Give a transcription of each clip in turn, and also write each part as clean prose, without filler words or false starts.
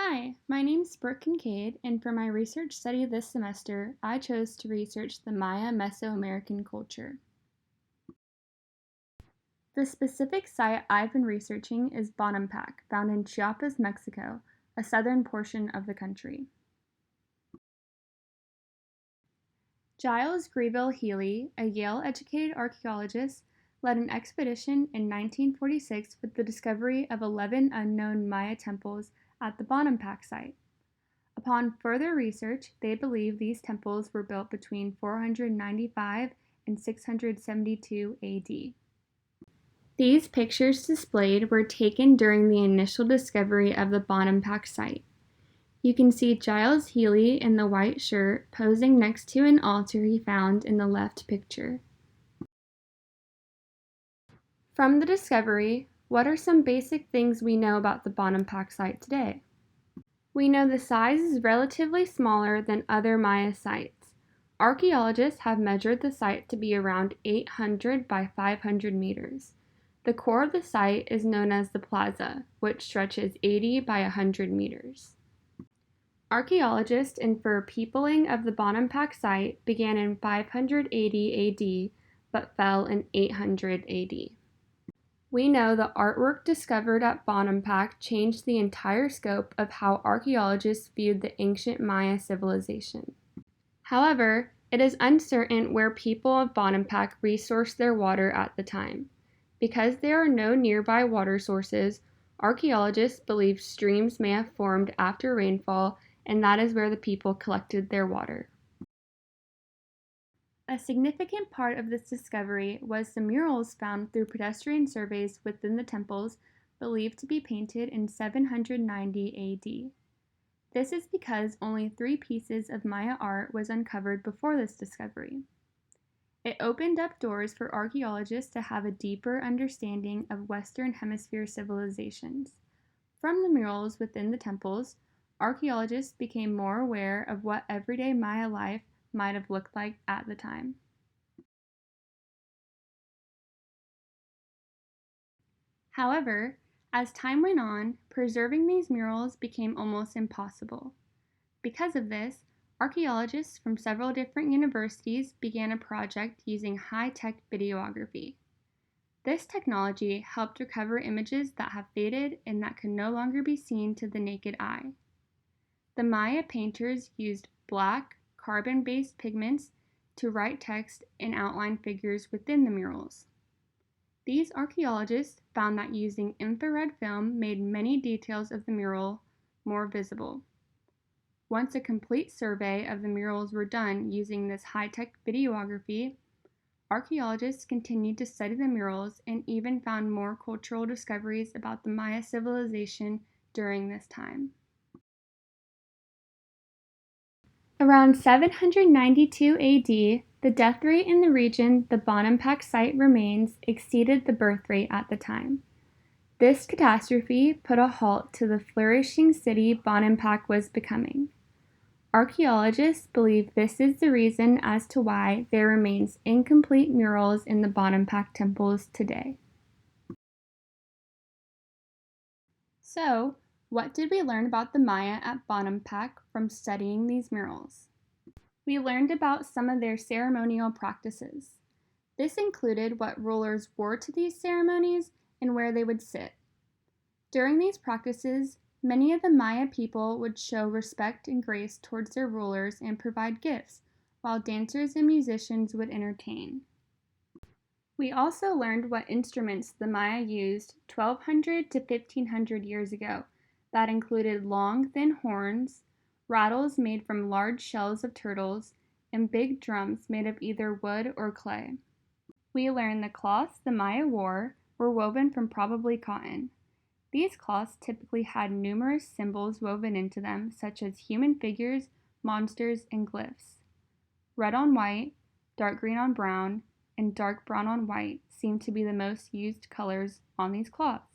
Hi, my name's Brooke Kincaid, and for my research study this semester, I chose to research the Maya Mesoamerican culture. The specific site I've been researching is Bonampak, found in Chiapas, Mexico, a southern portion of the country. Giles Greville Healy, a Yale-educated archaeologist, led an expedition in 1946 with the discovery of 11 unknown Maya temples at the Bonampak site. Upon further research, they believe these temples were built between 495 and 672 AD. These pictures displayed were taken during the initial discovery of the Bonampak site. You can see Giles Healy in the white shirt posing next to an altar he found in the left picture. From the discovery, what are some basic things we know about the Bonampak site today? We know the size is relatively smaller than other Maya sites. Archaeologists have measured the site to be around 800 by 500 meters. The core of the site is known as the plaza, which stretches 80 by 100 meters. Archaeologists infer peopling of the Bonampak site began in 580 AD but fell in 800 AD. We know the artwork discovered at Bonampak changed the entire scope of how archaeologists viewed the ancient Maya civilization. However, it is uncertain where people of Bonampak resourced their water at the time. Because there are no nearby water sources, archaeologists believe streams may have formed after rainfall, and that is where the people collected their water. A significant part of this discovery was the murals found through pedestrian surveys within the temples, believed to be painted in 790 AD. This is because only 3 pieces of Maya art was uncovered before this discovery. It opened up doors for archaeologists to have a deeper understanding of Western Hemisphere civilizations. From the murals within the temples, archaeologists became more aware of what everyday Maya life might have looked like at the time. However, as time went on, preserving these murals became almost impossible. Because of this, archaeologists from several different universities began a project using high-tech videography. This technology helped recover images that have faded and that can no longer be seen to the naked eye. The Maya painters used black, carbon-based pigments to write text and outline figures within the murals. These archaeologists found that using infrared film made many details of the mural more visible. Once a complete survey of the murals were done using this high-tech videography, archaeologists continued to study the murals and even found more cultural discoveries about the Maya civilization during this time. Around 792 AD, the death rate in the region the Bonampak site remains exceeded the birth rate at the time. This catastrophe put a halt to the flourishing city Bonampak was becoming. Archaeologists believe this is the reason as to why there remains incomplete murals in the Bonampak temples today. So, what did we learn about the Maya at Bonampak from studying these murals? We learned about some of their ceremonial practices. This included what rulers wore to these ceremonies and where they would sit. During these practices, many of the Maya people would show respect and grace towards their rulers and provide gifts, while dancers and musicians would entertain. We also learned what instruments the Maya used 1200 to 1500 years ago that included long, thin horns, rattles made from large shells of turtles, and big drums made of either wood or clay. We learned the cloths the Maya wore were woven from probably cotton. These cloths typically had numerous symbols woven into them, such as human figures, monsters, and glyphs. Red on white, dark green on brown, and dark brown on white seem to be the most used colors on these cloths.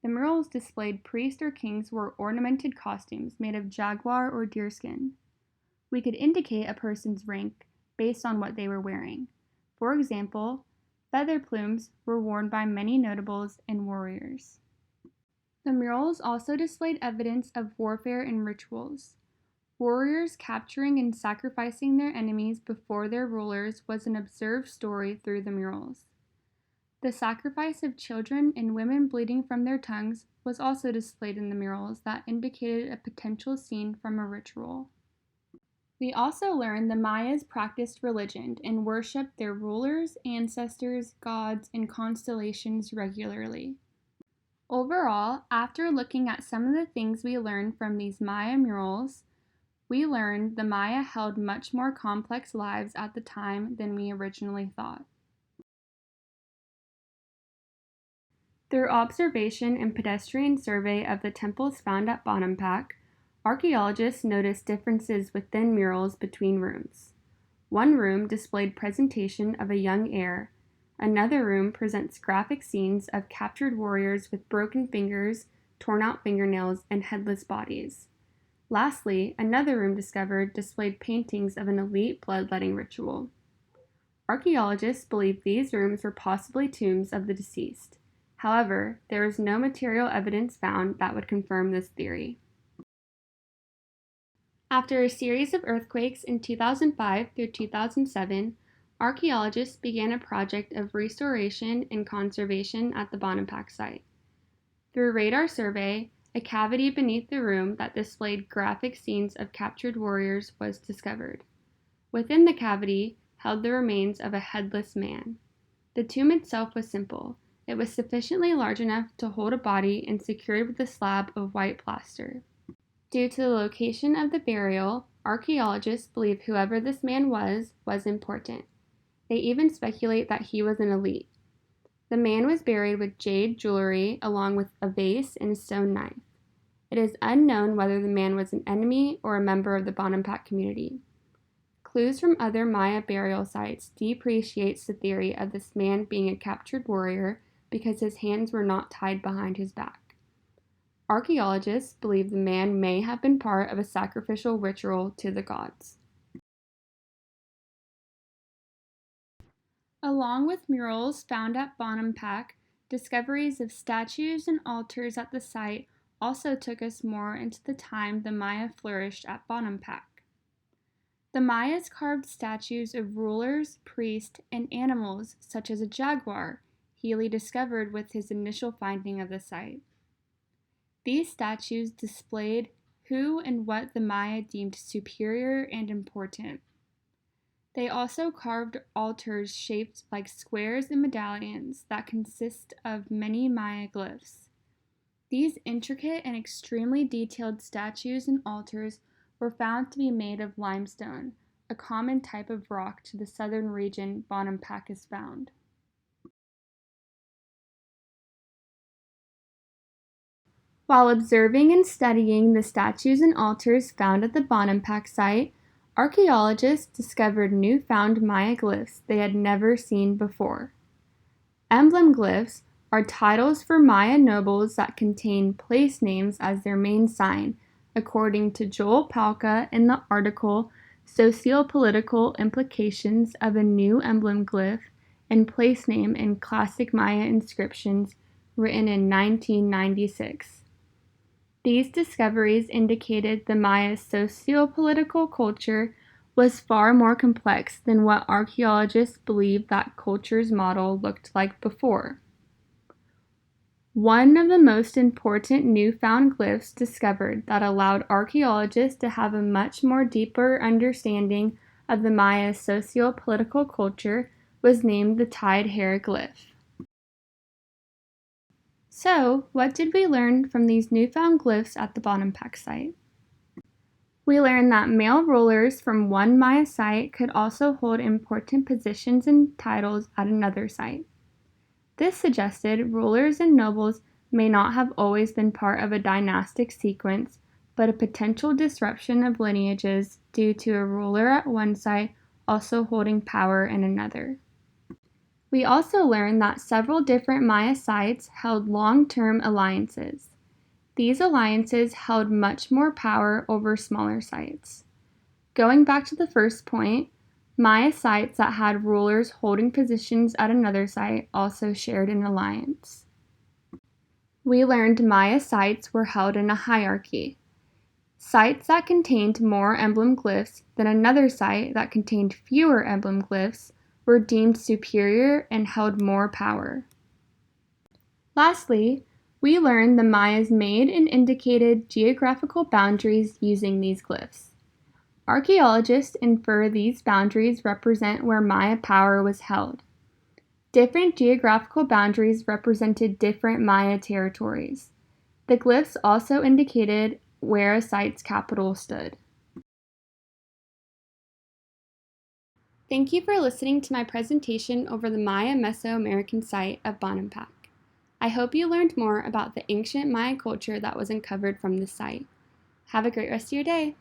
The murals displayed priests or kings wore ornamented costumes made of jaguar or deerskin. We could indicate a person's rank based on what they were wearing. For example, feather plumes were worn by many notables and warriors. The murals also displayed evidence of warfare and rituals. Warriors capturing and sacrificing their enemies before their rulers was an observed story through the murals. The sacrifice of children and women bleeding from their tongues was also displayed in the murals that indicated a potential scene from a ritual. We also learned the Mayas practiced religion and worshiped their rulers, ancestors, gods, and constellations regularly. Overall, after looking at some of the things we learned from these Maya murals, we learned the Maya held much more complex lives at the time than we originally thought. Through observation and pedestrian survey of the temples found at Bonampak, archaeologists noticed differences within murals between rooms. One room displayed presentation of a young heir. Another room presents graphic scenes of captured warriors with broken fingers, torn out fingernails, and headless bodies. Lastly, another room discovered displayed paintings of an elite bloodletting ritual. Archaeologists believe these rooms were possibly tombs of the deceased. However, there is no material evidence found that would confirm this theory. After a series of earthquakes in 2005 through 2007, archaeologists began a project of restoration and conservation at the Bonampak site. Through radar survey, a cavity beneath the room that displayed graphic scenes of captured warriors was discovered. Within the cavity held the remains of a headless man. The tomb itself was simple. It was sufficiently large enough to hold a body and secured with a slab of white plaster. Due to the location of the burial, archaeologists believe whoever this man was important. They even speculate that he was an elite. The man was buried with jade jewelry along with a vase and a stone knife. It is unknown whether the man was an enemy or a member of the Bonampak community. Clues from other Maya burial sites depreciates the theory of this man being a captured warrior because his hands were not tied behind his back. Archaeologists believe the man may have been part of a sacrificial ritual to the gods. Along with murals found at Bonampak, discoveries of statues and altars at the site also took us more into the time the Maya flourished at Bonampak. The Mayas carved statues of rulers, priests, and animals such as a jaguar, Healy discovered with his initial finding of the site. These statues displayed who and what the Maya deemed superior and important. They also carved altars shaped like squares and medallions that consist of many Maya glyphs. These intricate and extremely detailed statues and altars were found to be made of limestone, a common type of rock to the southern region Bonampak is found. While observing and studying the statues and altars found at the Bonampak site, archaeologists discovered newfound Maya glyphs they had never seen before. Emblem glyphs are titles for Maya nobles that contain place names as their main sign, according to Joel Palka in the article Sociopolitical Implications of a New Emblem Glyph and Place Name in Classic Maya Inscriptions, written in 1996. These discoveries indicated the Maya socio-political culture was far more complex than what archaeologists believed that culture's model looked like before. One of the most important newfound glyphs discovered that allowed archaeologists to have a much more deeper understanding of the Maya socio-political culture was named the tied hair glyph. So, what did we learn from these newfound glyphs at the Bonampak site? We learned that male rulers from one Maya site could also hold important positions and titles at another site. This suggested rulers and nobles may not have always been part of a dynastic sequence, but a potential disruption of lineages due to a ruler at one site also holding power in another. We also learned that several different Maya sites held long-term alliances. These alliances held much more power over smaller sites. Going back to the first point, Maya sites that had rulers holding positions at another site also shared an alliance. We learned Maya sites were held in a hierarchy. Sites that contained more emblem glyphs than another site that contained fewer emblem glyphs were deemed superior and held more power. Lastly, we learned the Mayas made and indicated geographical boundaries using these glyphs. Archaeologists infer these boundaries represent where Maya power was held. Different geographical boundaries represented different Maya territories. The glyphs also indicated where a site's capital stood. Thank you for listening to my presentation over the Maya Mesoamerican site of Bonampak. I hope you learned more about the ancient Maya culture that was uncovered from this site. Have a great rest of your day.